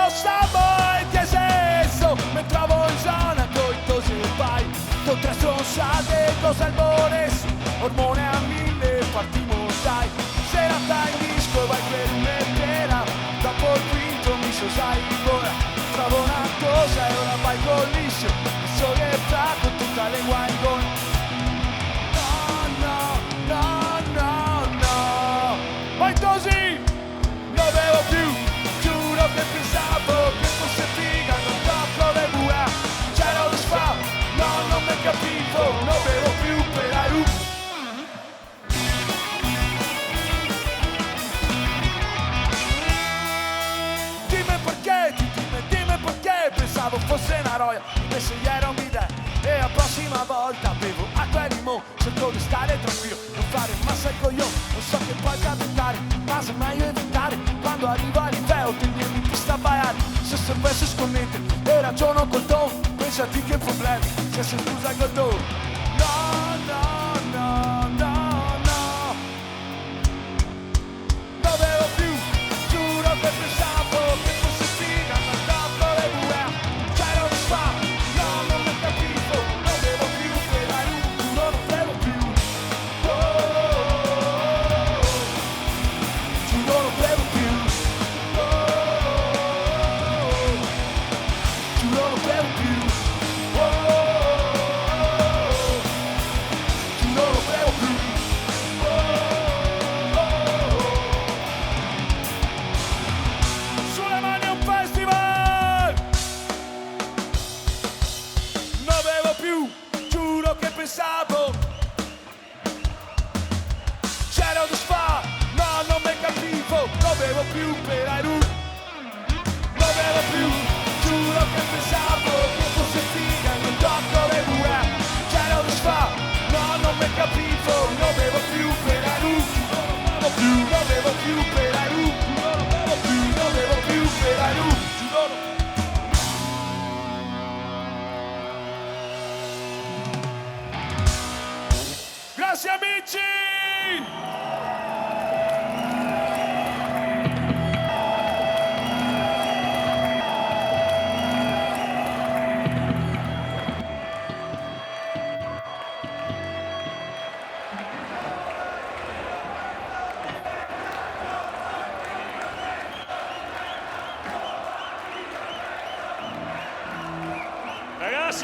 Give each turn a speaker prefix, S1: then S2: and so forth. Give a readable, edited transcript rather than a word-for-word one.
S1: Sabo e che senso mi trovo in zona coi tosi e pai con tre stronzate, cosa il bonus ormone a 1000 partimos dai serata in disco vai per metterà dopo il quinto mi so sai ora trovo una cosa e ora vai con liscio il sole sta con tutta le guangone no vai così non bevo più giuro che pensavo che fosse figa non tocco le bue c'era lo sfa no non mi capivo non bevo più per la rup. Dimmi perché pensavo fosse una roia invece era un'idea e la prossima volta bevo acqua e limone cerco di stare tranquillo non fare massa al coglione non so che può capitare ma se meglio evitare quando arrivo all'inverno tenermi in pista a baiare se sapessi scommettere e ragiono col tono pensati che problemi se si scusa col tono